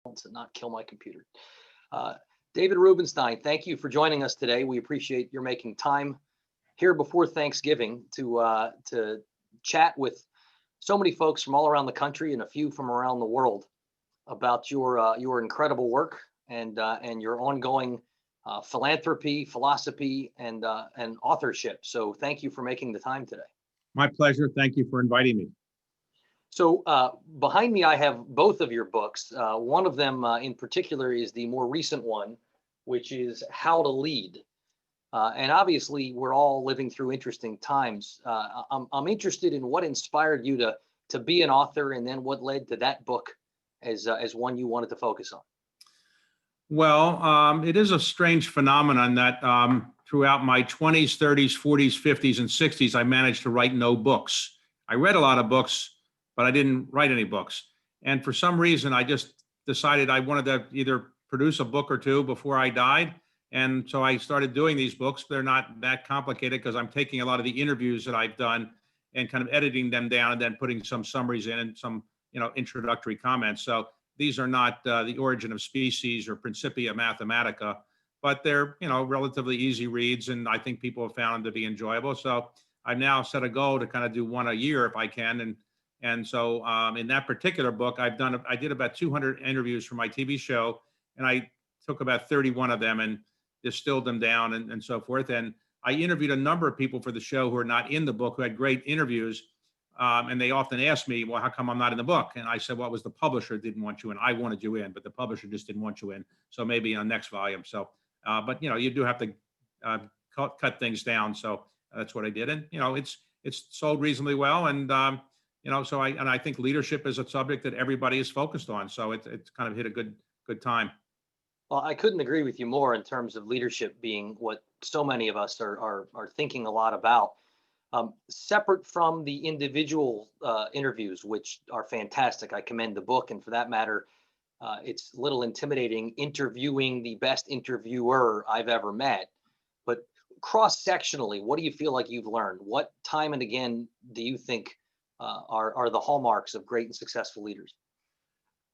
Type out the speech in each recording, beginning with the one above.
and not kill my computer. Uh, David Rubenstein, thank you for joining us today. We appreciate your making time here before Thanksgiving to chat with so many folks from all around the country and a few from around the world about your incredible work and your ongoing philanthropy, philosophy, and authorship. So thank you for making the time today. My pleasure. Thank you for inviting me. So behind me, I have both of your books. One of them in particular is the more recent one, which is How to Lead. And obviously, we're all living through interesting times. I'm interested in what inspired you to be an author, and then what led to that book as one you wanted to focus on. Well, it is a strange phenomenon that throughout my 20s, 30s, 40s, 50s, and 60s, I managed to write no books. I read a lot of books, but I didn't write any books. And for some reason, I just decided I wanted to either produce a book or two before I died. And so I started doing these books. They're not that complicated because I'm taking a lot of the interviews that I've done and kind of editing them down and then putting some summaries in and some, introductory comments. So these are not The Origin of Species or Principia Mathematica, but they're, relatively easy reads. And I think people have found them to be enjoyable. So I've now set a goal to kind of do one a year if I can. And so in that particular book, I did about 200 interviews for my TV show, and I took about 31 of them and distilled them down and so forth. And I interviewed a number of people for the show who are not in the book, who had great interviews. And they often ask me, well, how come I'm not in the book? And I said, well, it was the publisher didn't want you in. I wanted you in, but the publisher just didn't want you in. So maybe on next volume. So, but you do have to cut things down. So that's what I did. And, it's sold reasonably well. And, so I think leadership is a subject that everybody is focused on. So it's kind of hit a good time. Well, I couldn't agree with you more in terms of leadership being what so many of us are thinking a lot about. Separate from the individual interviews, which are fantastic, I commend the book, and for that matter, it's a little intimidating interviewing the best interviewer I've ever met. But cross-sectionally, what do you feel like you've learned? What time and again do you think are the hallmarks of great and successful leaders?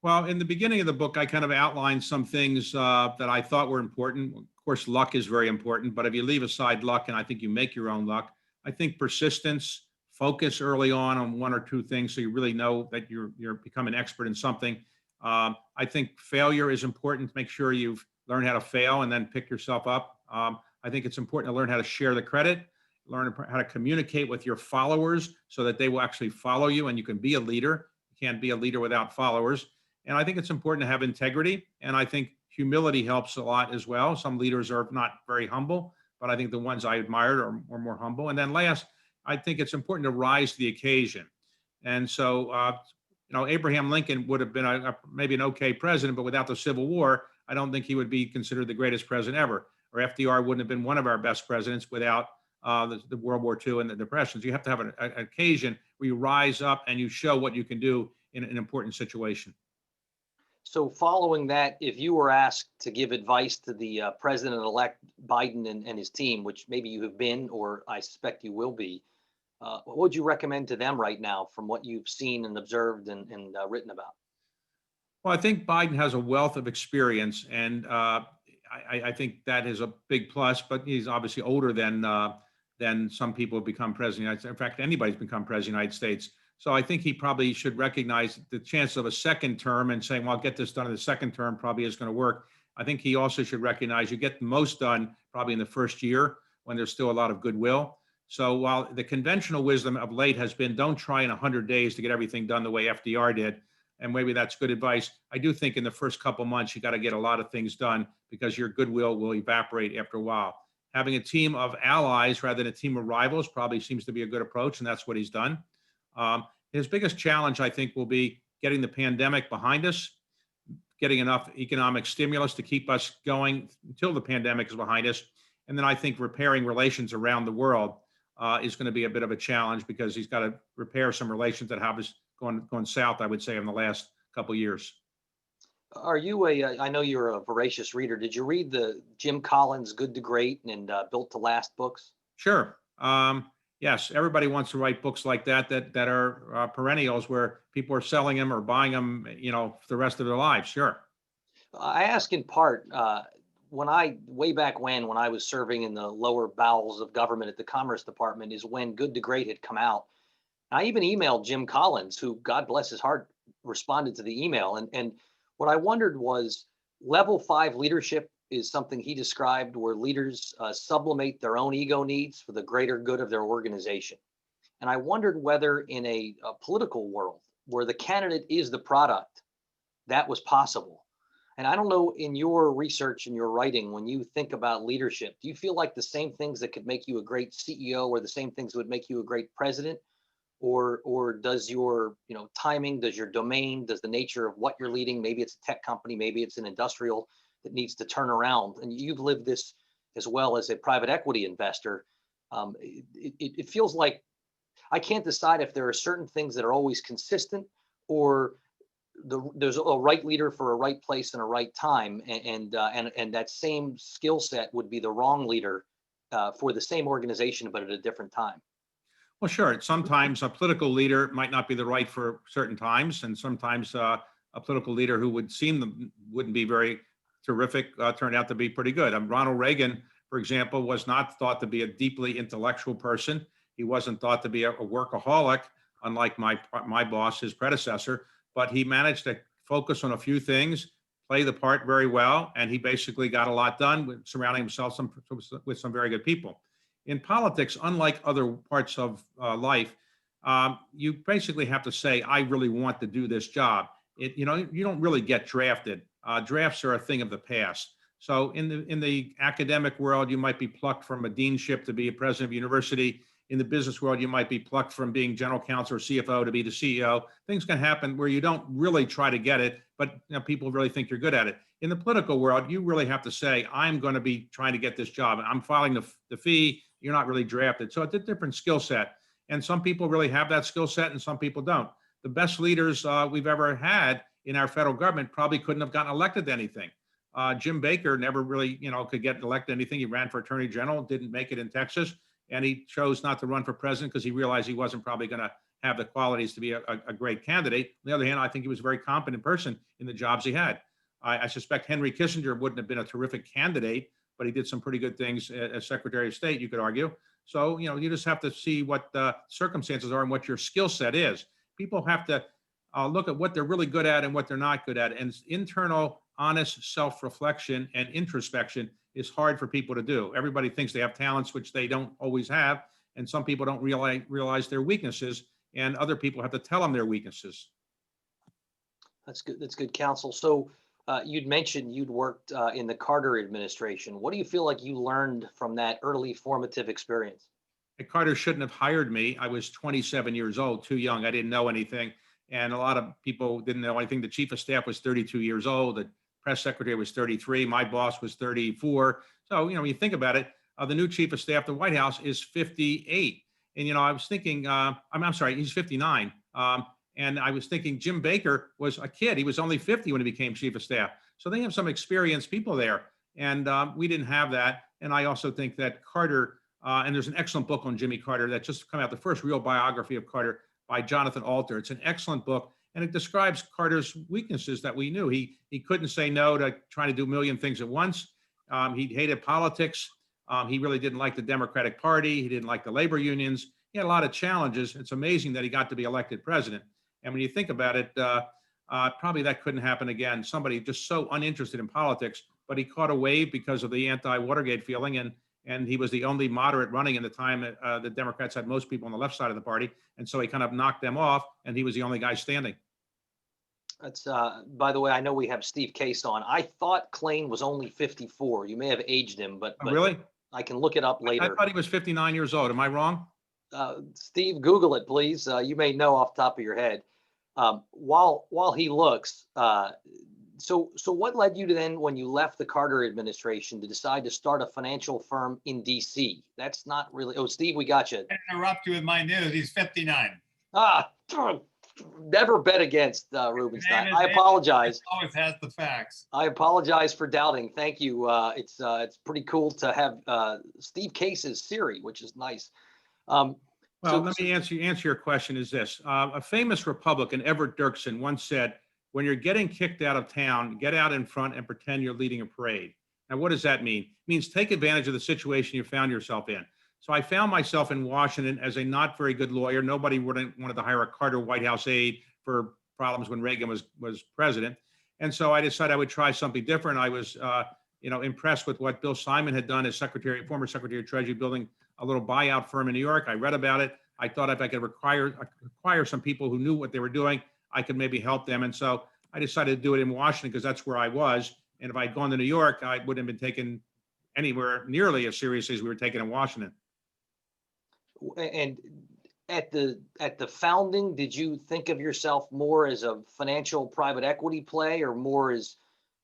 Well, in the beginning of the book, I kind of outlined some things that I thought were important. Of course, luck is very important, but if you leave aside luck, and I think you make your own luck, I think persistence, focus early on one or two things so you really know that you're become an expert in something. I think failure is important to make sure you've learned how to fail and then pick yourself up. I think it's important to learn how to share the credit, learn how to communicate with your followers so that they will actually follow you and you can be a leader. You can't be a leader without followers. And I think it's important to have integrity. And I think humility helps a lot as well. Some leaders are not very humble, but I think the ones I admired are more humble. And then last, I think it's important to rise to the occasion. And so, Abraham Lincoln would have been maybe an okay president, but without the Civil War, I don't think he would be considered the greatest president ever. Or FDR wouldn't have been one of our best presidents without the World War II and the depressions. You have to have an occasion where you rise up and you show what you can do in an important situation. So following that, if you were asked to give advice to the President-elect Biden and his team, which maybe you have been, or I suspect you will be, what would you recommend to them right now from what you've seen and observed and written about? Well, I think Biden has a wealth of experience, and I think that is a big plus, but he's obviously older than some people have become president of the United States. In fact, anybody's become president of the United States. So I think he probably should recognize the chance of a second term and saying, well, I'll get this done in the second term probably is going to work. I think he also should recognize you get the most done probably in the first year when there's still a lot of goodwill. So while the conventional wisdom of late has been don't try in 100 days to get everything done the way FDR did, and maybe that's good advice, I do think in the first couple months, you got to get a lot of things done because your goodwill will evaporate after a while. Having a team of allies rather than a team of rivals probably seems to be a good approach, and that's what he's done. His biggest challenge, I think, will be getting the pandemic behind us, getting enough economic stimulus to keep us going until the pandemic is behind us. And then I think repairing relations around the world is going to be a bit of a challenge because he's got to repair some relations that have gone south, I would say, in the last couple of years. Are you I know you're a voracious reader. Did you read the Jim Collins Good to Great and Built to Last books? Sure. Yes, everybody wants to write books like that are perennials where people are selling them or buying them, for the rest of their lives. Sure. I ask in part, way back when I was serving in the lower bowels of government at the Commerce Department, is when Good to Great had come out. I even emailed Jim Collins, who, God bless his heart, responded to the email. And what I wondered was, level 5 leadership is something he described where leaders sublimate their own ego needs for the greater good of their organization. And I wondered whether in a political world where the candidate is the product, that was possible. And I don't know, in your research and your writing, when you think about leadership, do you feel like the same things that could make you a great CEO or the same things that would make you a great president? Or does your, timing, does your domain, does the nature of what you're leading, maybe it's a tech company, maybe it's an industrial that needs to turn around, and you've lived this as well as a private equity investor. It feels like I can't decide if there are certain things that are always consistent, or there's a right leader for a right place and a right time, and that same skill set would be the wrong leader for the same organization but at a different time. Well, sure. Sometimes a political leader might not be the right for certain times, and sometimes a political leader who wouldn't be very terrific turned out to be pretty good. Ronald Reagan, for example, was not thought to be a deeply intellectual person. He wasn't thought to be a workaholic, unlike my boss, his predecessor. But he managed to focus on a few things, play the part very well, and he basically got a lot done, surrounding himself with some very good people. In politics, unlike other parts of life, you basically have to say, I really want to do this job. You don't really get drafted. Drafts are a thing of the past. So in the academic world, you might be plucked from a deanship to be a president of a university. In the business world, you might be plucked from being general counsel or CFO to be the CEO. Things can happen where you don't really try to get it, but people really think you're good at it. In the political world, you really have to say, I'm going to be trying to get this job. I'm filing the fee. You're not really drafted. So it's a different skill set. And some people really have that skill set and some people don't. The best leaders we've ever had in our federal government probably couldn't have gotten elected to anything. Jim Baker never really, could get elected to anything. He ran for attorney general, didn't make it in Texas. And he chose not to run for president because he realized he wasn't probably going to have the qualities to be a great candidate. On the other hand, I think he was a very competent person in the jobs he had. I suspect Henry Kissinger wouldn't have been a terrific candidate, but he did some pretty good things as Secretary of State, you could argue. So, you just have to see what the circumstances are and what your skill set is. People have to look at what they're really good at and what they're not good at. And internal, honest self-reflection and introspection is hard for people to do. Everybody thinks they have talents, which they don't always have. And some people don't realize their weaknesses, and other people have to tell them their weaknesses. That's good. That's good counsel. So you'd mentioned you'd worked in the Carter administration. What do you feel like you learned from that early formative experience? Carter shouldn't have hired me. I was 27 years old, too young. I didn't know anything. And a lot of people didn't know anything. The chief of staff was 32 years old. The press secretary was 33. My boss was 34. So, when you think about it, the new chief of staff, the White House, is 58. And, I was thinking, I'm sorry, he's 59. And I was thinking Jim Baker was a kid. He was only 50 when he became chief of staff. So they have some experienced people there. And we didn't have that. And I also think that Carter, and there's an excellent book on Jimmy Carter that just come out, the first real biography of Carter by Jonathan Alter. It's an excellent book. And it describes Carter's weaknesses that we knew. He couldn't say no to trying to do a million things at once. He hated politics. He really didn't like the Democratic Party. He didn't like the labor unions. He had a lot of challenges. It's amazing that he got to be elected president. And when you think about it, probably that couldn't happen again. Somebody just so uninterested in politics, but he caught a wave because of the anti-Watergate feeling. And he was the only moderate running in the time the Democrats had most people on the left side of the party. And so he kind of knocked them off, and he was the only guy standing. That's, by the way, I know we have Steve Case on. I thought Klain was only 54. You may have aged him, but Really? I can look it up I later. thought he was 59 years old. Am I wrong? Steve, Google it, please. You may know off the top of your head. While he looks, so what led you to then, when you left the Carter administration, to decide to start a financial firm in DC? That's not really. Oh, Steve, we got you. I interrupt you with my news. He's 59. Never bet against Rubenstein. I apologize. Always has the facts. I apologize for doubting. Thank you. It's pretty cool to have Steve Case's Siri, which is nice. Well, let me answer your question is this. A famous Republican, Everett Dirksen, once said, when you're getting kicked out of town, get out in front and pretend you're leading a parade. Now, what does that mean? It means take advantage of the situation you found yourself in. So I found myself in Washington as a not very good lawyer. Nobody wanted to hire a Carter White House aide for problems when Reagan was president. And so I decided I would try something different. I was, impressed with what Bill Simon had done as former Secretary of Treasury, building a little buyout firm in New York. I read about it. I thought if I could acquire some people who knew what they were doing, I could maybe help them. And so I decided to do it in Washington because that's where I was. And if I'd gone to New York, I wouldn't have been taken anywhere nearly as seriously as we were taken in Washington. And at the founding, did you think of yourself more as a financial private equity play, or more as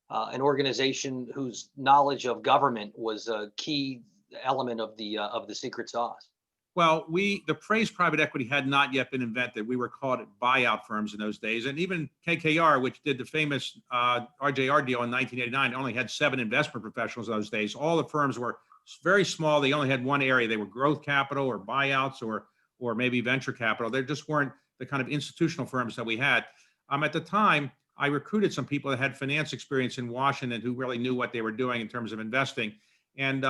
an organization whose knowledge of government was a key element of the secret sauce? Well, the phrase private equity had not yet been invented. We were called buyout firms in those days. And even KKR, which did the famous RJR deal in 1989, only had 7 investment professionals in those days. All the firms were very small. They only had one area. They were growth capital or buyouts or maybe venture capital. There just weren't the kind of institutional firms that we had. At the time, I recruited some people that had finance experience in Washington who really knew what they were doing in terms of investing. And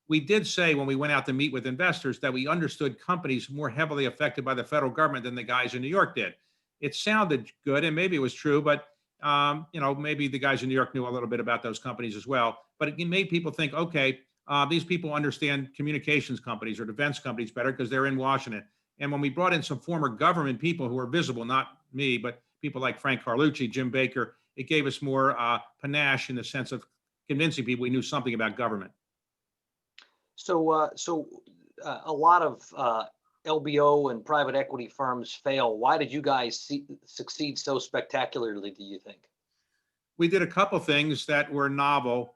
we did say when we went out to meet with investors that we understood companies more heavily affected by the federal government than the guys in New York did. It sounded good, and maybe it was true, but maybe the guys in New York knew a little bit about those companies as well. But it made people think, okay, these people understand communications companies or defense companies better because they're in Washington. And when we brought in some former government people who were visible, not me, but people like Frank Carlucci, Jim Baker, it gave us more panache in the sense of convincing people we knew something about government. So a lot of LBO and private equity firms fail. Why did you guys succeed so spectacularly, do you think? We did a couple things that were novel.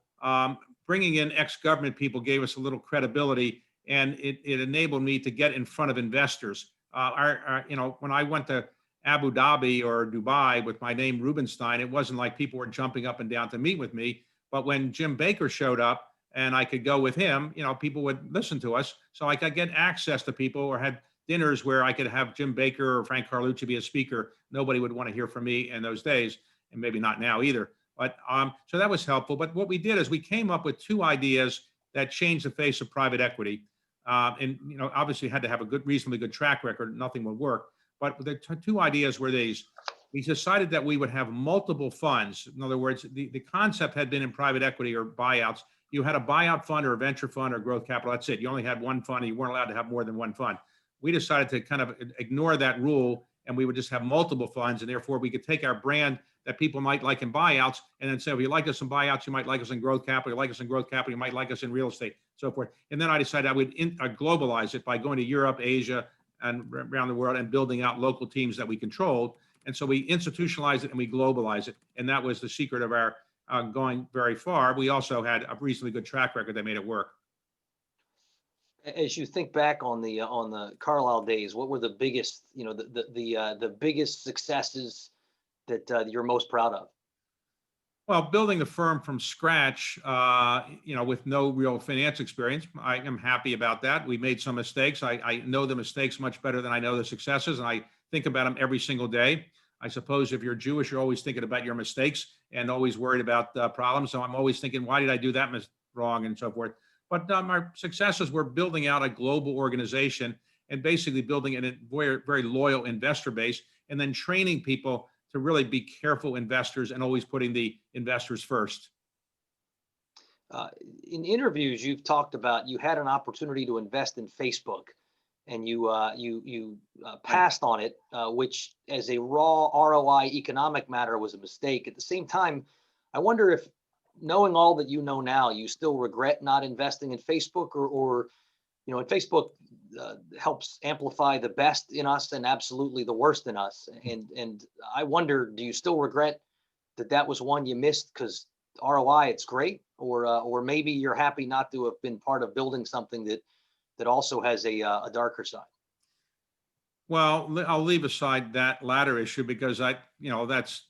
Bringing in ex-government people gave us a little credibility, and it enabled me to get in front of investors. When I went to Abu Dhabi or Dubai with my name Rubenstein, it wasn't like people were jumping up and down to meet with me. But when Jim Baker showed up and I could go with him, people would listen to us. So I could get access to people, or had dinners where I could have Jim Baker or Frank Carlucci be a speaker. Nobody would want to hear from me in those days, and maybe not now either. But so that was helpful. But what we did is we came up with 2 ideas that changed the face of private equity. Obviously had to have a reasonably good track record. Nothing would work. But the 2 ideas were these. We decided that we would have multiple funds. In other words, the concept had been in private equity or buyouts. You had a buyout fund or a venture fund or growth capital. That's it. You only had one fund. And you weren't allowed to have more than one fund. We decided to kind of ignore that rule, and we would just have multiple funds. And therefore, we could take our brand that people might like in buyouts and then say, if you like us in buyouts, you might like us in growth capital. You like us in growth capital, you might like us in real estate, so forth. And then I decided I would globalize it by going to Europe, Asia, and around the world and building out local teams that we controlled. And so we institutionalized it and we globalized it. And that was the secret of our going very far. We also had a reasonably good track record that made it work. As you think back on the Carlyle days, what were the biggest, the biggest successes that you're most proud of? Well, building the firm from scratch, with no real finance experience, I am happy about that. We made some mistakes. I know the mistakes much better than I know the successes, and I think about them every single day. I suppose if you're Jewish, you're always thinking about your mistakes and always worried about problems. So I'm always thinking, why did I do that wrong, and so forth. But our successes were building out a global organization and basically building a very, very loyal investor base, and then training people to really be careful investors and always putting the investors first. In interviews, you've talked about you had an opportunity to invest in Facebook, and you passed on it, which as a raw ROI economic matter was a mistake. At the same time, I wonder if, knowing all that you know now, you still regret not investing in Facebook, or and Facebook helps amplify the best in us and absolutely the worst in us. And I wonder, do you still regret that was one you missed? Because ROI, it's great, or maybe you're happy not to have been part of building something that also has a darker side. Well, I'll leave aside that latter issue because that's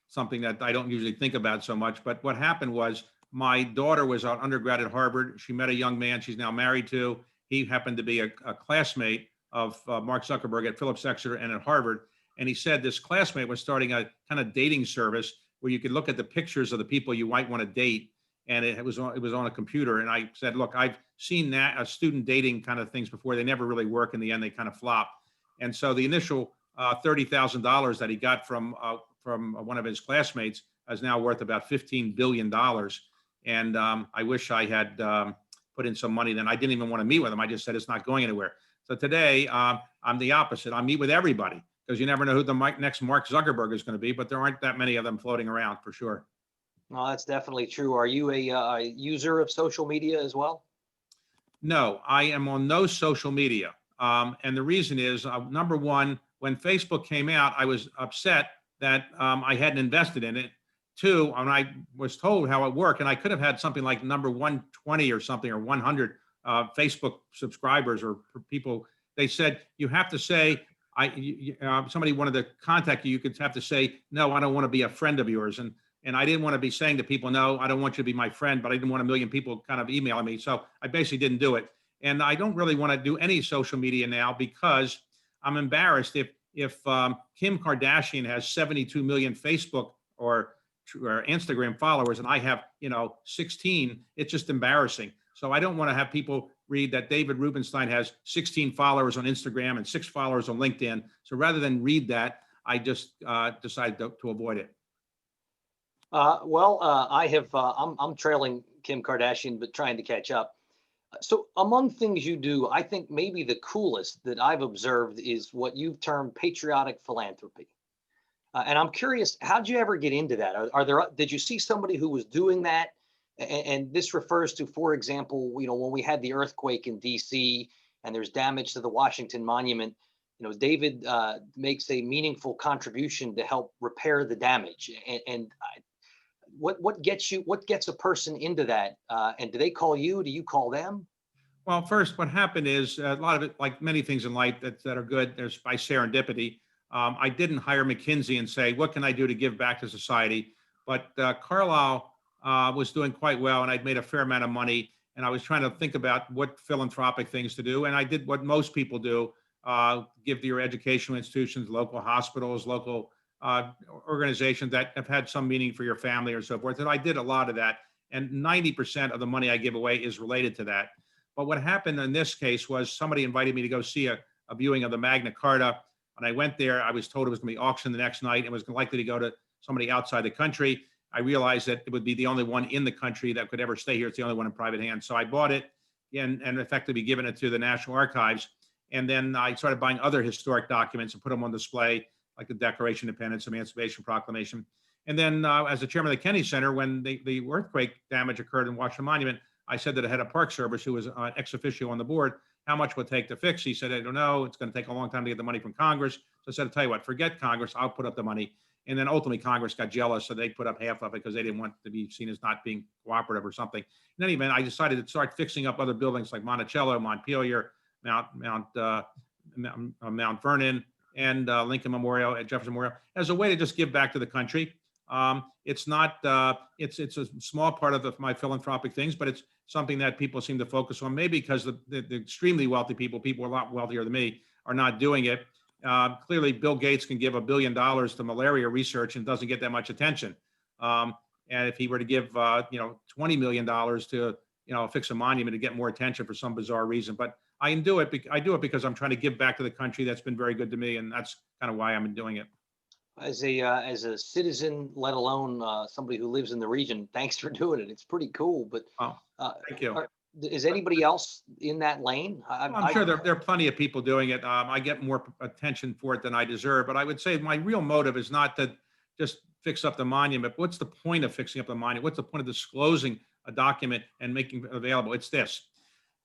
something that I don't usually think about so much. But what happened was my daughter was an undergrad at Harvard. She met a young man she's now married to. He happened to be a classmate of Mark Zuckerberg at Phillips Exeter and at Harvard. And he said this classmate was starting a kind of dating service where you could look at the pictures of the people you might want to date. And it was on a computer. And I said, look, I've seen that student dating kind of things before. They never really work. In the end, they kind of flop. And so the initial $30,000 that he got from one of his classmates is now worth about $15 billion. And I wish I had put in some money then. I didn't even want to meet with him. I just said it's not going anywhere. So today I'm the opposite. I meet with everybody because you never know who the next Mark Zuckerberg is going to be, but there aren't that many of them floating around for sure. No, that's definitely true. Are you a user of social media as well? No, I am on no social media. And the reason is, number one, when Facebook came out, I was upset that I hadn't invested in it. Two, when I was told how it worked, and I could have had something like number 120 or something, or 100 Facebook subscribers or people, they said, you have to say, somebody wanted to contact you, you could have to say, no, I don't want to be a friend of yours. And I didn't want to be saying to people, no, I don't want you to be my friend, but I didn't want a million people kind of emailing me. So I basically didn't do it. And I don't really want to do any social media now because I'm embarrassed if Kim Kardashian has 72 million Facebook or Instagram followers and I have, 16, it's just embarrassing. So I don't want to have people read that David Rubenstein has 16 followers on Instagram and 6 followers on LinkedIn. So rather than read that, I just decided to avoid it. I'm trailing Kim Kardashian, but trying to catch up. So among things you do, I think maybe the coolest that I've observed is what you've termed patriotic philanthropy. And I'm curious, how'd you ever get into that? Did you see somebody who was doing that? And this refers to, for example, when we had the earthquake in DC and there's damage to the Washington Monument, David makes a meaningful contribution to help repair the damage. What gets a person into that? And do they call you? Do you call them? Well, first, what happened is a lot of it, like many things in life that are good, there's by serendipity. I didn't hire McKinsey and say, what can I do to give back to society? But Carlisle was doing quite well, and I'd made a fair amount of money. And I was trying to think about what philanthropic things to do. And I did what most people do, give to your educational institutions, local hospitals, local organizations that have had some meaning for your family or so forth. And I did a lot of that. And 90% of the money I give away is related to that. But what happened in this case was somebody invited me to go see a viewing of the Magna Carta. When I went there, I was told it was going to be auctioned the next night. It was likely to go to somebody outside the country. I realized that it would be the only one in the country that could ever stay here. It's the only one in private hands. So I bought it and effectively given it to the National Archives. And then I started buying other historic documents and put them on display, like the Declaration of Independence, Emancipation Proclamation. And then as the chairman of the Kennedy Center, when the earthquake damage occurred in Washington Monument, I said to the head of Park Service, who was ex officio on the board, how much would it take to fix? He said, I don't know. It's going to take a long time to get the money from Congress. So I said, I'll tell you what, forget Congress. I'll put up the money. And then ultimately Congress got jealous. So they put up half of it because they didn't want to be seen as not being cooperative or something. In any event, I decided to start fixing up other buildings like Monticello, Montpelier, Mount Vernon, and Lincoln Memorial and Jefferson Memorial as a way to just give back to the country. It's not, it's a small part of my philanthropic things, but it's something that people seem to focus on, maybe because the extremely wealthy people a lot wealthier than me, are not doing it. Clearly, Bill Gates can give $1 billion to malaria research and doesn't get that much attention. And if he were to give, $20 million to, fix a monument to get more attention for some bizarre reason, but I do it because I'm trying to give back to the country that's been very good to me, and that's kind of why I'm doing it. As a citizen, let alone somebody who lives in the region, thanks for doing it. It's pretty cool. But thank you. Is anybody else in that lane? I'm sure there are plenty of people doing it. I get more attention for it than I deserve, but I would say my real motive is not to just fix up the monument. What's the point of fixing up the monument? What's the point of disclosing a document and making it available? It's this.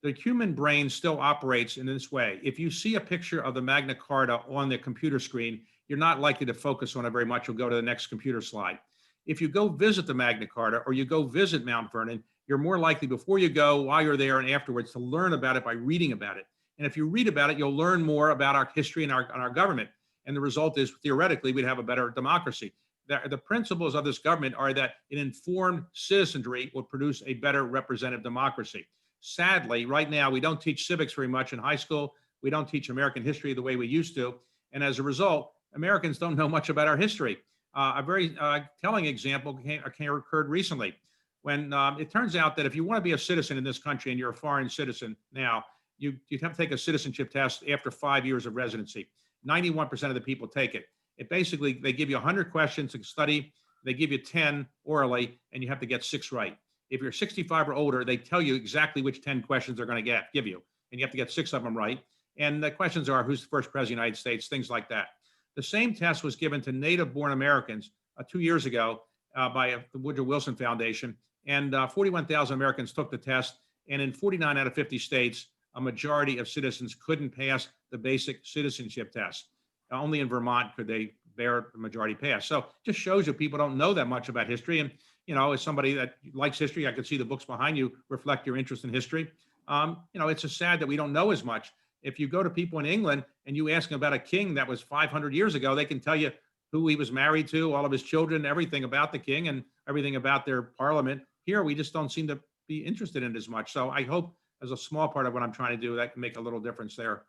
The human brain still operates in this way. If you see a picture of the Magna Carta on the computer screen, you're not likely to focus on it very much. You'll go to the next computer slide. If you go visit the Magna Carta or you go visit Mount Vernon, you're more likely before you go, while you're there and afterwards, to learn about it by reading about it. And if you read about it, you'll learn more about our history and our government. And the result is, theoretically, we'd have a better democracy. The principles of this government are that an informed citizenry will produce a better representative democracy. Sadly, right now, we don't teach civics very much in high school. We don't teach American history the way we used to. And as a result, Americans don't know much about our history. A very telling example occurred recently when it turns out that if you want to be a citizen in this country and you're a foreign citizen now, you'd have to take a citizenship test after 5 years of residency. 91% of the people take it. It basically, they give you 100 questions to study. They give you 10 orally, and you have to get 6 right. If you're 65 or older, they tell you exactly which 10 questions they're going to give you, and you have to get 6 of them right. And the questions are, who's the first president of the United States, things like that. The same test was given to native-born Americans 2 years ago by the Woodrow Wilson Foundation, and 41,000 Americans took the test, and in 49 out of 50 states, a majority of citizens couldn't pass the basic citizenship test. Only in Vermont could they bear the majority pass. So it just shows you people don't know that much about history. And, as somebody that likes history, I can see the books behind you reflect your interest in history. It's just sad that we don't know as much. If you go to people in England and you ask them about a king that was 500 years ago, they can tell you who he was married to, all of his children, everything about the king and everything about their parliament. Here, we just don't seem to be interested in it as much. So I hope as a small part of what I'm trying to do, that can make a little difference there.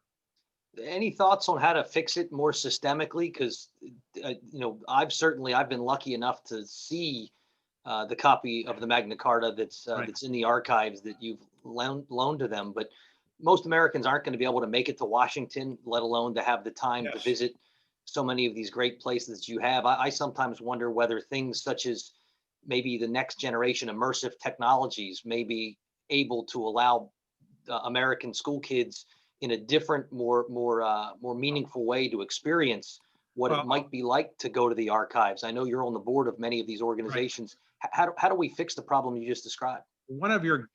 Any thoughts on how to fix it more systemically? Because, I've been lucky enough to see the copy of the Magna Carta that's in the archives that you've loaned to them. But most Americans aren't going to be able to make it to Washington, let alone to have the time to visit so many of these great places you have. I sometimes wonder whether things such as maybe the next generation immersive technologies may be able to allow American school kids in a different, more meaningful way to experience what it might be like to go to the archives. I know you're on the board of many of these organizations. Right. How do we fix the problem you just described? One of your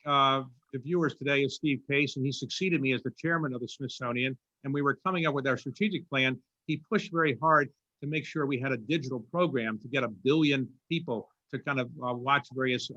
the viewers today is Steve Case, and he succeeded me as the chairman of the Smithsonian. And we were coming up with our strategic plan. He pushed very hard to make sure we had a digital program to get 1 billion people to kind of watch various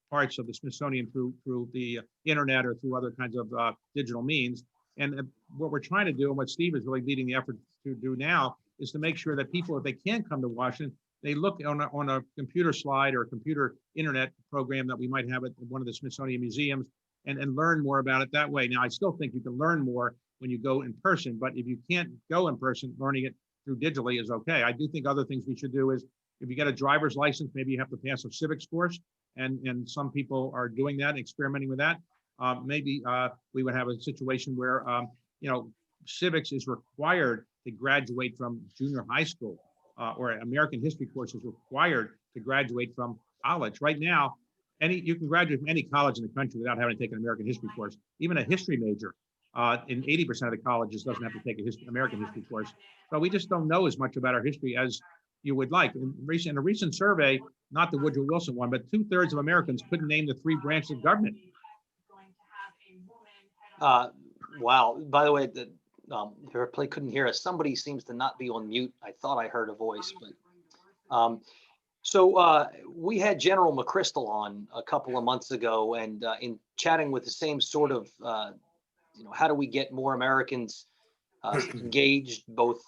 parts of the Smithsonian through the internet or through other kinds of digital means. And what we're trying to do, and what Steve is really leading the effort to do now, is to make sure that people, if they can't come to Washington, they look on a computer slide or a computer internet program that we might have at one of the Smithsonian museums and learn more about it that way. Now, I still think you can learn more when you go in person, but if you can't go in person, learning it through digitally is okay. I do think other things we should do is, if you get a driver's license, maybe you have to pass a civics course, and some people are doing that, experimenting with that. Maybe we would have a situation where, civics is required to graduate from junior high school, or American history course is required to graduate from college. Right now, you can graduate from any college in the country without having to take an American history course. Even a history major in 80% of the colleges doesn't have to take American history course. But we just don't know as much about our history as you would like. In a recent survey, not the Woodrow Wilson one, but 2/3 of Americans couldn't name the 3 branches of government. Wow. By the way, the replay couldn't hear us. Somebody seems to not be on mute. I thought I heard a voice, but so we had General McChrystal on a couple of months ago, and in chatting with the same sort of, how do we get more Americans engaged, both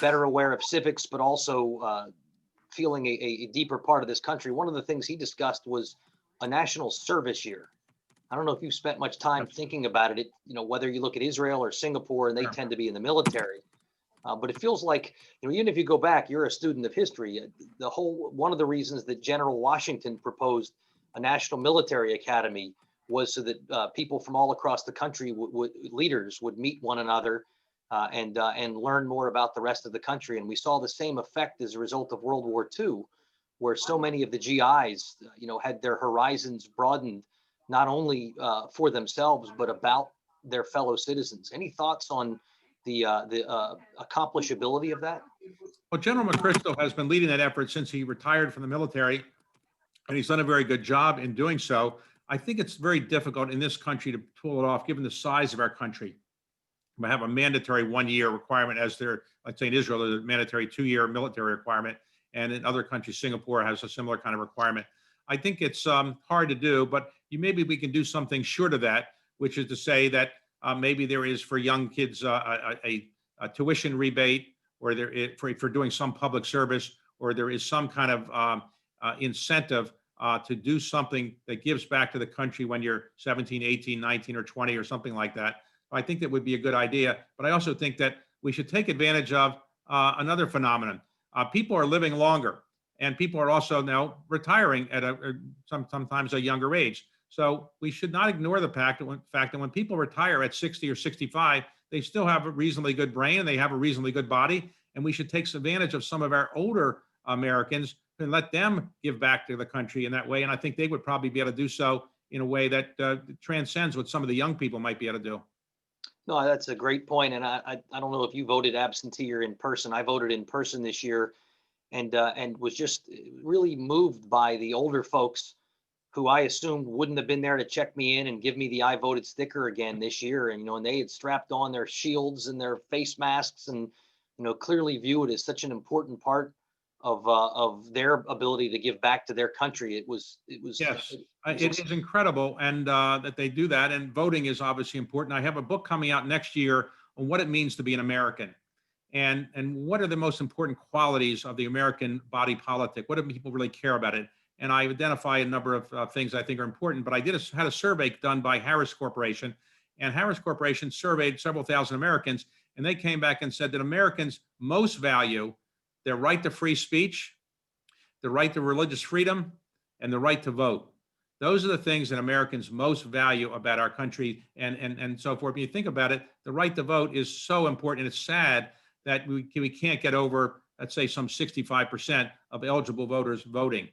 better aware of civics, but also feeling a deeper part of this country. One of the things he discussed was a national service year. I don't know if you've spent much time thinking about it, whether you look at Israel or Singapore, and they tend to be in the military. But it feels like, even if you go back, you're a student of history. One of the reasons that General Washington proposed a national military academy was so that people from all across the country leaders would meet one another and learn more about the rest of the country. And we saw the same effect as a result of World War II, where so many of the GIs, had their horizons broadened, not only for themselves, but about their fellow citizens. Any thoughts on the accomplishability of that? Well, General McChrystal has been leading that effort since he retired from the military, and he's done a very good job in doing so. I think it's very difficult in this country to pull it off, given the size of our country. We have a mandatory 1-year requirement, as there, let's say in Israel, there's a mandatory 2-year military requirement, and in other countries, Singapore has a similar kind of requirement. I think it's hard to do, but maybe we can do something short of that, which is to say that maybe there is for young kids a tuition rebate, or there is for doing some public service, or there is some kind of incentive to do something that gives back to the country when you're 17, 18, 19, or 20, or something like that. I think that would be a good idea. But I also think that we should take advantage of another phenomenon. People are living longer, and people are also now retiring at sometimes a younger age. So we should not ignore the fact that when people retire at 60 or 65, they still have a reasonably good brain and they have a reasonably good body. And we should take advantage of some of our older Americans and let them give back to the country in that way. And I think they would probably be able to do so in a way that transcends what some of the young people might be able to do. No, that's a great point. And I don't know if you voted absentee or in person. I voted in person this year, and was just really moved by the older folks who I assumed wouldn't have been there to check me in and give me the I voted sticker again this year. And, and they had strapped on their shields and their face masks and, clearly view it as such an important part of their ability to give back to their country. Yes, it it was is incredible, and that they do that. And voting is obviously important. I have a book coming out next year on what it means to be an American, and what are the most important qualities of the American body politic. What do people really care about it? And I identify a number of things I think are important. But I had a survey done by Harris Corporation, and Harris Corporation surveyed several thousand Americans, and they came back and said that Americans most value their right to free speech, the right to religious freedom, and the right to vote. Those are the things that Americans most value about our country, and so forth. When you think about it, the right to vote is so important. It's sad that we can't get over, let's say, some 65% of eligible voters voting.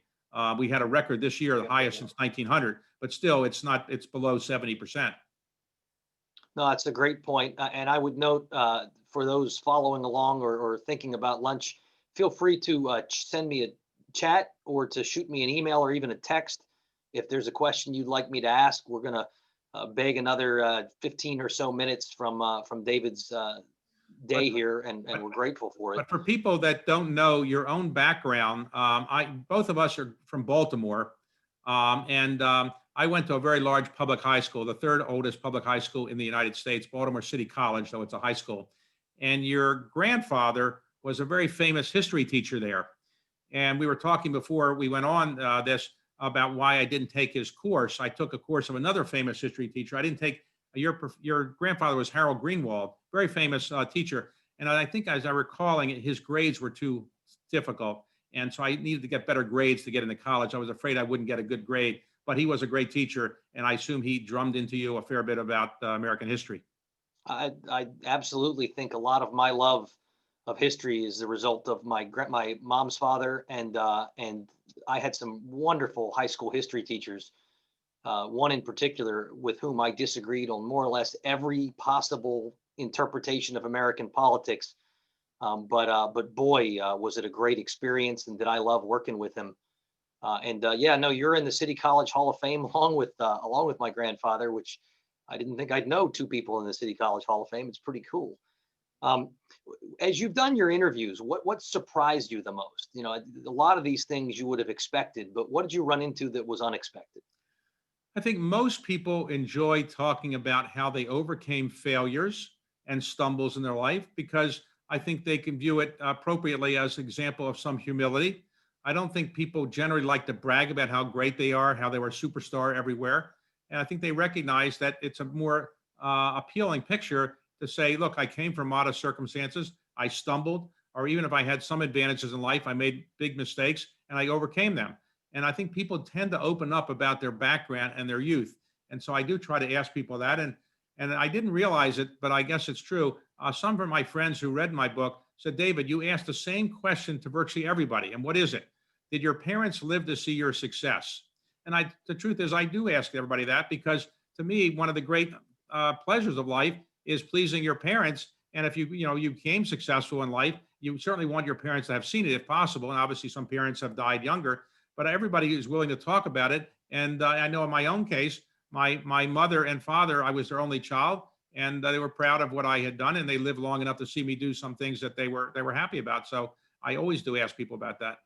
We had a record this year, the highest since 1900, but still, it's below 70%. No, that's a great point. And I would note for those following along or thinking about lunch, feel free to send me a chat or to shoot me an email or even a text. If there's a question you'd like me to ask, we're going to beg another 15 or so minutes from David's day here, and we're grateful for it. But for people that don't know your own background, both of us are from Baltimore, and I went to a very large public high school, the third oldest public high school in the United States, Baltimore City College, though it's a high school. And your grandfather was a very famous history teacher there. And we were talking before we went on this about why I didn't take his course. I took a course of another famous history teacher. I didn't take your grandfather was Harold Greenwald, very famous teacher. And I think, as I recalling it, his grades were too difficult. And so I needed to get better grades to get into college. I was afraid I wouldn't get a good grade, but he was a great teacher. And I assume he drummed into you a fair bit about American history. I absolutely think a lot of my love of history is the result of my mom's father, and I had some wonderful high school history teachers. One in particular with whom I disagreed on more or less every possible interpretation of American politics. But boy, was it a great experience, and did I love working with him. Yeah, no, you're in the City College Hall of Fame along with my grandfather, which I didn't think I'd know two people in the City College Hall of Fame. It's pretty cool. As you've done your interviews, what surprised you the most? A lot of these things you would have expected, but what did you run into that was unexpected? I think most people enjoy talking about how they overcame failures and stumbles in their life because I think they can view it appropriately as an example of some humility. I don't think people generally like to brag about how great they are, how they were a superstar everywhere. And I think they recognize that it's a more appealing picture to say, look, I came from modest circumstances, I stumbled, or even if I had some advantages in life, I made big mistakes and I overcame them. And I think people tend to open up about their background and their youth. And so I do try to ask people that. And I didn't realize it, but I guess it's true. Some of my friends who read my book said, David, you asked the same question to virtually everybody. And what is it? Did your parents live to see your success? And the truth is, I do ask everybody that because to me, one of the great pleasures of life is pleasing your parents. And if you became successful in life, you certainly want your parents to have seen it if possible. And obviously some parents have died younger, but everybody is willing to talk about it. And I know in my own case, my mother and father, I was their only child, and they were proud of what I had done, and they lived long enough to see me do some things that they were happy about. So I always do ask people about that.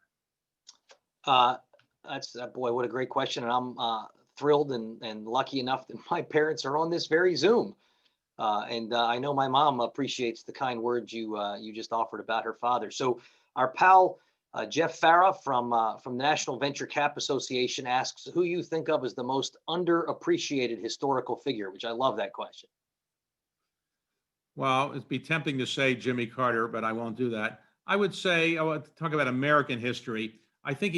That's boy, what a great question, and I'm thrilled and lucky enough that my parents are on this very Zoom, and I know my mom appreciates the kind words you just offered about her father. So our pal Jeff Farah from the National Venture Cap Association asks who you think of as the most underappreciated historical figure, which I love that question. Well, it'd be tempting to say Jimmy Carter, but I won't do that. I would say, I want to talk about American history. I think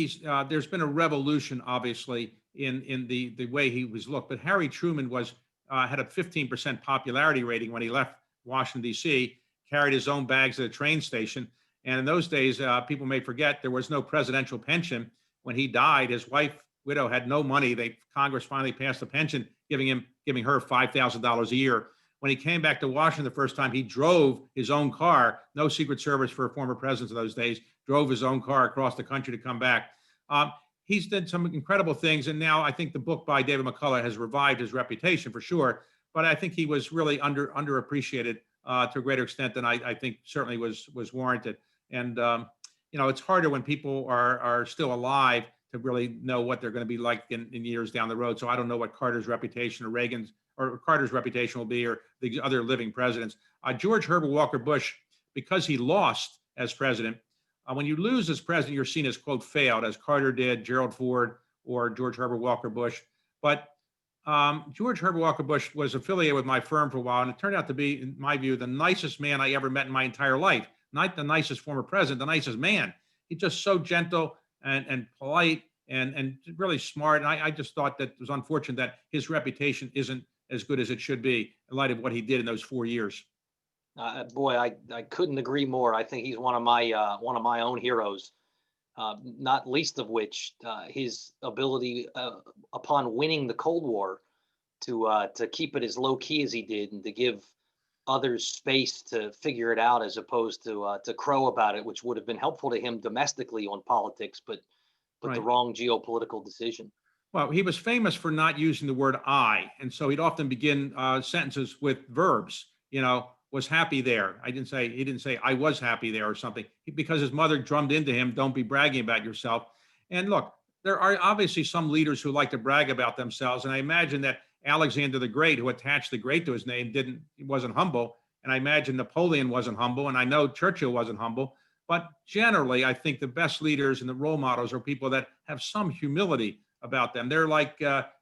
there's been a revolution, obviously, in the way he was looked. But Harry Truman had a 15% popularity rating when he left Washington, D.C., carried his own bags at a train station. And in those days, people may forget there was no presidential pension. When he died, his widow had no money. Congress finally passed a pension, giving her $5,000 a year. When he came back to Washington the first time, he drove his own car. No Secret Service for former presidents of those days. Drove his own car across the country to come back. He's done some incredible things, and now I think the book by David McCullough has revived his reputation for sure. But I think he was really underappreciated to a greater extent than I think certainly was warranted. And it's harder when people are still alive to really know what they're going to be like in years down the road. So I don't know what Carter's reputation or Carter's reputation will be, or the other living presidents. George Herbert Walker Bush, because he lost as president, when you lose as president, you're seen as, quote, failed, as Carter did, Gerald Ford, or George Herbert Walker Bush. But George Herbert Walker Bush was affiliated with my firm for a while, and it turned out to be, in my view, the nicest man I ever met in my entire life. Not the nicest former president, the nicest man. He's just so gentle and polite and really smart. And I just thought that it was unfortunate that his reputation isn't as good as it should be in light of what he did in those 4 years. Boy, I couldn't agree more. I think he's one of my own heroes. Not least of which his ability upon winning the Cold War to keep it as low key as he did, and to give others space to figure it out, as opposed to crow about it, which would have been helpful to him domestically on politics, but Right. the wrong geopolitical decision. Well, he was famous for not using the word I. And so he'd often begin sentences with verbs, was happy there. He didn't say, I was happy there or something, because his mother drummed into him, don't be bragging about yourself. And look, there are obviously some leaders who like to brag about themselves. And I imagine that Alexander the Great, who attached the great to his name, wasn't humble. And I imagine Napoleon wasn't humble. And I know Churchill wasn't humble. But generally, I think the best leaders and the role models are people that have some humility about them. They're like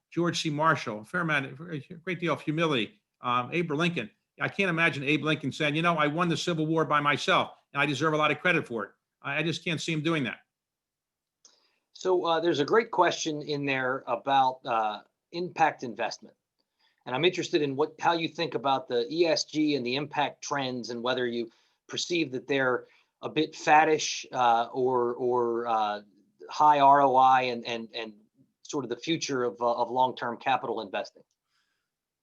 George C. Marshall, a great deal of humility. Abe Lincoln. I can't imagine Abe Lincoln saying, I won the Civil War by myself, and I deserve a lot of credit for it. I just can't see him doing that. So there's a great question in there about impact investment. And I'm interested in how you think about the ESG and the impact trends, and whether you perceive that they're a bit faddish or high ROI and sort of the future of long-term capital investing.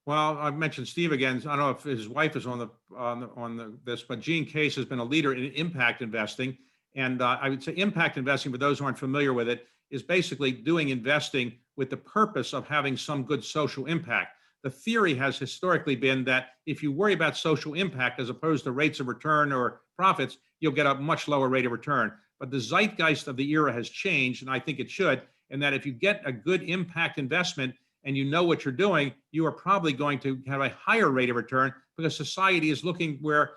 Well, I've mentioned Steve again. I don't know if his wife is on this, but Gene Case has been a leader in impact investing. And I would say impact investing, for those who aren't familiar with it, is basically doing investing with the purpose of having some good social impact. The theory has historically been that if you worry about social impact as opposed to rates of return or profits, you'll get a much lower rate of return. But the zeitgeist of the era has changed, and I think it should, and that if you get a good impact investment and you know what you're doing, you are probably going to have a higher rate of return, because society is looking where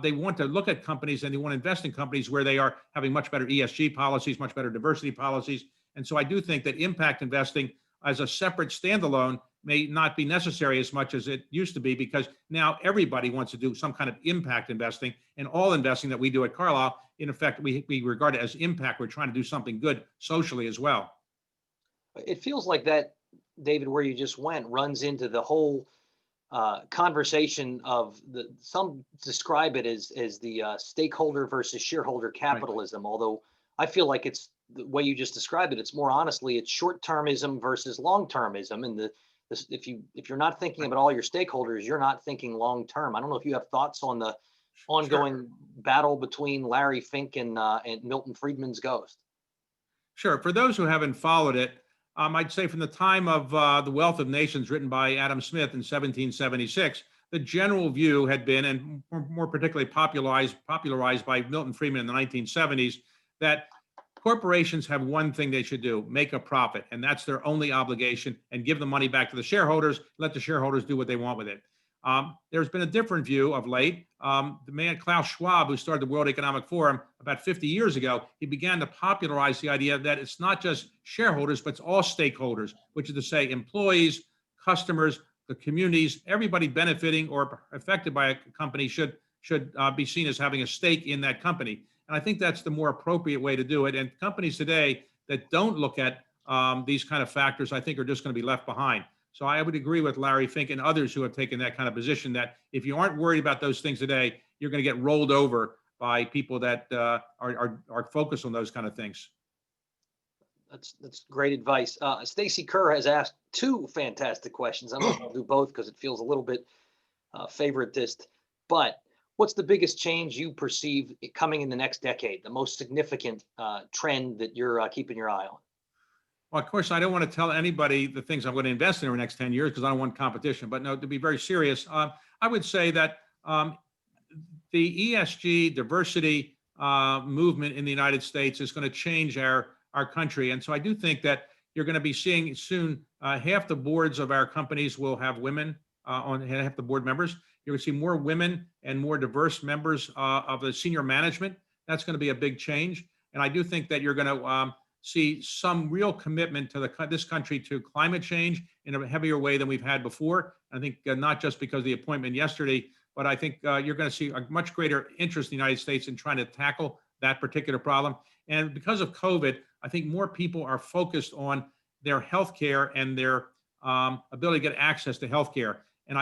they want to look at companies, and they want to invest in companies where they are having much better ESG policies, much better diversity policies. And so I do think that impact investing as a separate standalone may not be necessary as much as it used to be, because now everybody wants to do some kind of impact investing, and all investing that we do at Carlyle, in effect, we regard it as impact. We're trying to do something good socially as well. It feels like that, David, where you just went, runs into the whole conversation of some describe it as the stakeholder versus shareholder capitalism. Right. Although I feel like it's the way you just described it. It's more honestly, it's short-termism versus long-termism. And if you're not thinking about all your stakeholders, you're not thinking long-term. I don't know if you have thoughts on the ongoing battle between Larry Fink and Milton Friedman's ghost. Sure. For those who haven't followed it, I'd say from the time of The Wealth of Nations, written by Adam Smith in 1776, the general view had been, and more particularly popularized by Milton Friedman in the 1970s, that corporations have one thing they should do: make a profit. And that's their only obligation, and give the money back to the shareholders, let the shareholders do what they want with it. There's been a different view of late. The man Klaus Schwab, who started the World Economic Forum about 50 years ago, he began to popularize the idea that it's not just shareholders, but it's all stakeholders, which is to say employees, customers, the communities, everybody benefiting or affected by a company should be seen as having a stake in that company. And I think that's the more appropriate way to do it. And companies today that don't look at these kind of factors, I think, are just going to be left behind. So I would agree with Larry Fink and others who have taken that kind of position that if you aren't worried about those things today, you're going to get rolled over by people that are focused on those kind of things. That's great advice. Stacy Kerr has asked two fantastic questions. I'm going to do both because it feels a little bit favoritist. But what's the biggest change you perceive coming in the next decade? The most significant trend that you're keeping your eye on? Well, of course, I don't want to tell anybody the things I'm going to invest in over the next 10 years because I don't want competition. But no, to be very serious, I would say that the ESG diversity movement in the United States is going to change our country. And so I do think that you're going to be seeing soon half the boards of our companies will have women on half the board members. You're going to see more women and more diverse members of the senior management. That's going to be a big change. And I do think that you're going to see some real commitment to this country to climate change in a heavier way than we've had before. I think not just because of the appointment yesterday, but I think you're going to see a much greater interest in the United States in trying to tackle that particular problem. And because of COVID, I think more people are focused on their health care and their ability to get access to health care. And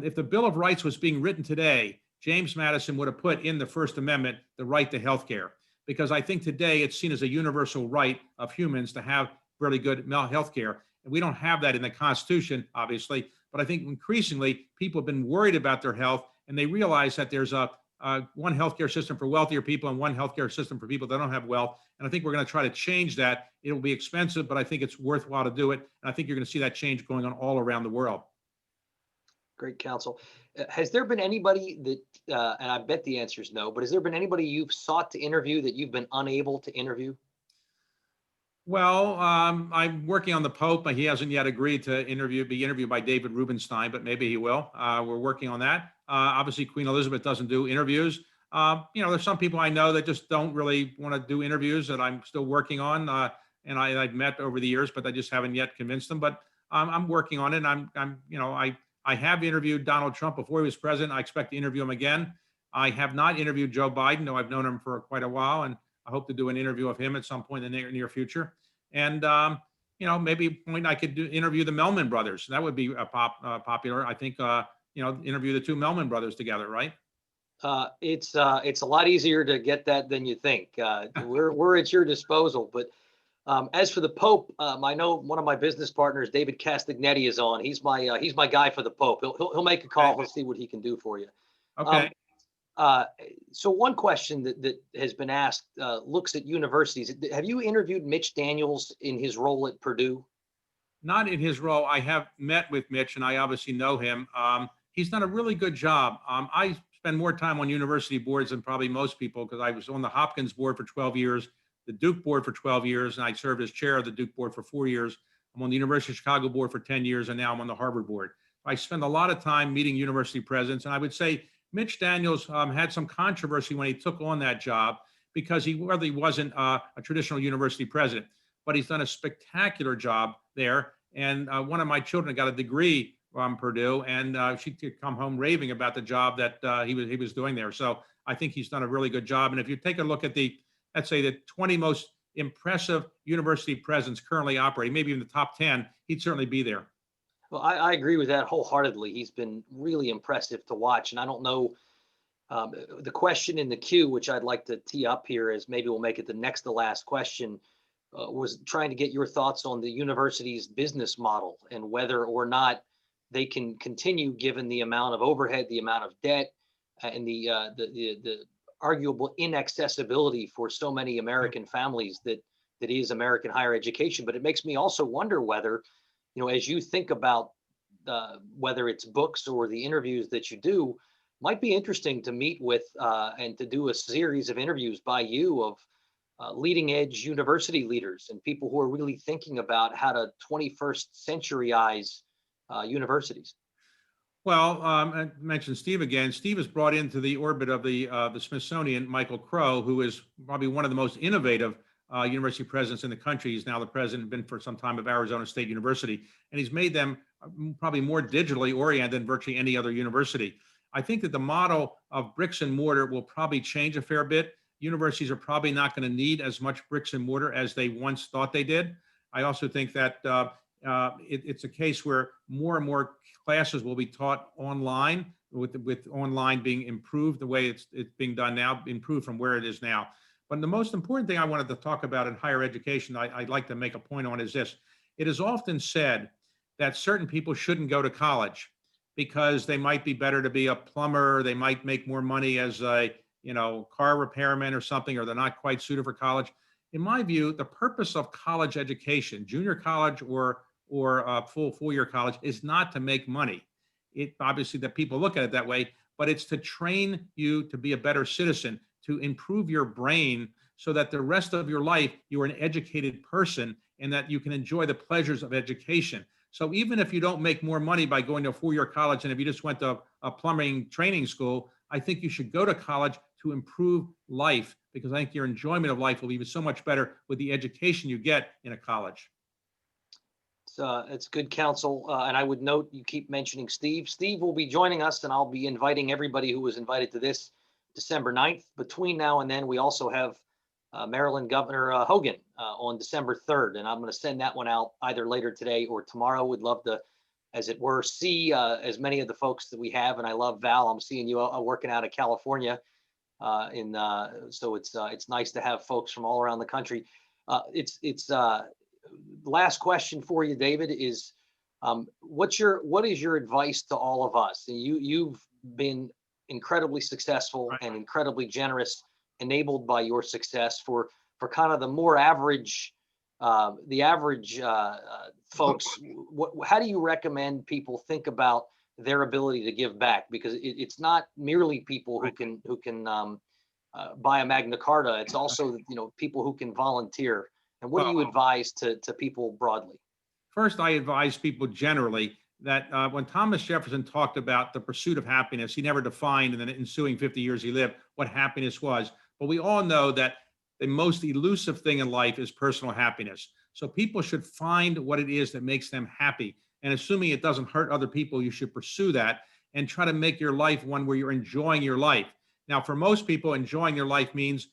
if the Bill of Rights was being written today, James Madison would have put in the First Amendment the right to health care. Because I think today it's seen as a universal right of humans to have really good health care. And we don't have that in the Constitution, obviously. But I think increasingly people have been worried about their health and they realize that there's one healthcare system for wealthier people and one healthcare system for people that don't have wealth. And I think we're going to try to change that. It'll be expensive, but I think it's worthwhile to do it. And I think you're going to see that change going on all around the world. Great counsel. Has there been anybody that, and I bet the answer is no, but has there been anybody you've sought to interview that you've been unable to interview? Well, I'm working on the Pope, but he hasn't yet agreed to be interviewed by David Rubenstein, but maybe he will. We're working on that. Obviously, Queen Elizabeth doesn't do interviews. There's some people I know that just don't really want to do interviews that I'm still working on, and I've met over the years, but I just haven't yet convinced them. But I'm working on it. I have interviewed Donald Trump before he was president. I expect to interview him again. I have not interviewed Joe Biden, though I've known him for quite a while, and I hope to do an interview of him at some point in the near future. And maybe I could interview the Mehlman brothers. That would be popular. I think interview the two Mehlman brothers together, right? It's a lot easier to get that than you think. We're at your disposal. But as for the Pope, I know one of my business partners, David Castagnetti, is on. He's my guy for the Pope. He'll make a call. He'll see what he can do for you. Okay. So one question that has been asked looks at universities. Have you interviewed Mitch Daniels in his role at Purdue? Not in his role. I have met with Mitch, and I obviously know him. He's done a really good job. I spend more time on university boards than probably most people because I was on the Hopkins board for 12 years, the Duke board for 12 years, and I served as chair of the Duke board for 4 years. I'm on the University of Chicago board for 10 years, and now I'm on the Harvard board. I spend a lot of time meeting university presidents, and I would say Mitch Daniels had some controversy when he took on that job because he really wasn't a traditional university president, but he's done a spectacular job there. And one of my children got a degree from Purdue, and she could come home raving about the job that he was doing there. So I think he's done a really good job. And if you take a look at let's say the 20 most impressive university presidents currently operating, maybe even the top 10, he'd certainly be there. Well, I agree with that wholeheartedly. He's been really impressive to watch. And I don't know, the question in the queue, which I'd like to tee up here is maybe we'll make it the next to last question, was trying to get your thoughts on the university's business model and whether or not they can continue given the amount of overhead, the amount of debt, and the arguable inaccessibility for so many American families that is American higher education. But it makes me also wonder whether, as you think about whether it's books or the interviews that you do, might be interesting to meet with and to do a series of interviews by you of leading edge university leaders and people who are really thinking about how to 21st centuryize universities. Well, I mentioned Steve again. Steve is brought into the orbit of the Smithsonian, Michael Crow, who is probably one of the most innovative university presidents in the country. He's now the president, been for some time, of Arizona State University, and he's made them probably more digitally oriented than virtually any other university. I think that the model of bricks and mortar will probably change a fair bit. Universities are probably not going to need as much bricks and mortar as they once thought they did. I also think that it's a case where more and more classes will be taught online, with online being improved the way it's being done now, improved from where it is now. But the most important thing I wanted to talk about in higher education, I'd like to make a point on, is this. It is often said that certain people shouldn't go to college because they might be better to be a plumber, they might make more money as a car repairman or something, or they're not quite suited for college. In my view, the purpose of college education, junior college or full four-year college, is not to make money. It obviously that people look at it that way, but it's to train you to be a better citizen, to improve your brain so that the rest of your life you are an educated person and that you can enjoy the pleasures of education. So even if you don't make more money by going to a four-year college, and if you just went to a plumbing training school, I think you should go to college to improve life, because I think your enjoyment of life will be so much better with the education you get in a college. It's good counsel. And I would note, you keep mentioning Steve. Steve will be joining us, and I'll be inviting everybody who was invited to this December 9th. Between now and then, we also have Maryland Governor Hogan on December 3rd, and I'm going to send that one out either later today or tomorrow. Would love to, as it were, see as many of the folks that we have. And I love, Val, I'm seeing you working out of California. So it's nice to have folks from all around the country. Last question for you, David, is what is your advice to all of us? You've been incredibly successful and incredibly generous, enabled by your success for kind of the more average, folks. How do you recommend people think about their ability to give back? Because it's not merely people who can buy a Magna Carta. It's also people who can volunteer. And what do you advise to people broadly? First, I advise people generally that when Thomas Jefferson talked about the pursuit of happiness, he never defined in the ensuing 50 years he lived what happiness was. But we all know that the most elusive thing in life is personal happiness. So people should find what it is that makes them happy. And assuming it doesn't hurt other people, you should pursue that and try to make your life one where you're enjoying your life. Now, for most people, enjoying your life means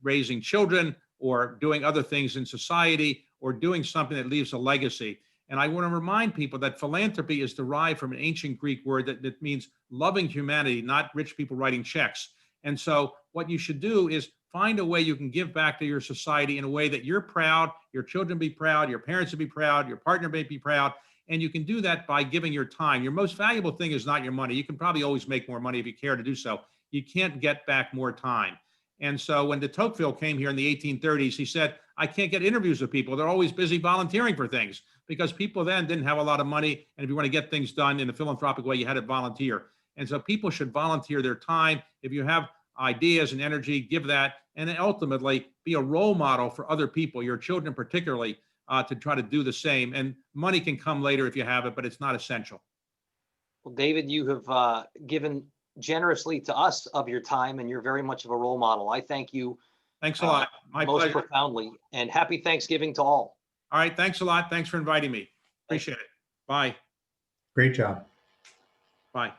raising children or doing other things in society or doing something that leaves a legacy. And I want to remind people that philanthropy is derived from an ancient Greek word that means loving humanity, not rich people writing checks. And so what you should do is find a way you can give back to your society in a way that you're proud, your children be proud, your parents will be proud, your partner may be proud. And you can do that by giving your time. Your most valuable thing is not your money. You can probably always make more money if you care to do so. You can't get back more time. And so when de Tocqueville came here in the 1830s, he said, I can't get interviews with people. They're always busy volunteering for things, because people then didn't have a lot of money. And if you want to get things done in a philanthropic way, you had to volunteer. And so people should volunteer their time. If you have ideas and energy, give that. And then ultimately be a role model for other people, your children particularly, to try to do the same. And money can come later if you have it, but it's not essential. Well, David, you have given generously to us of your time, and you're very much of a role model. I thank you. Thanks a lot. My most pleasure. Profoundly, and happy Thanksgiving to all. All right. Thanks a lot. Thanks for inviting me. Appreciate it. Bye. Great job. Bye.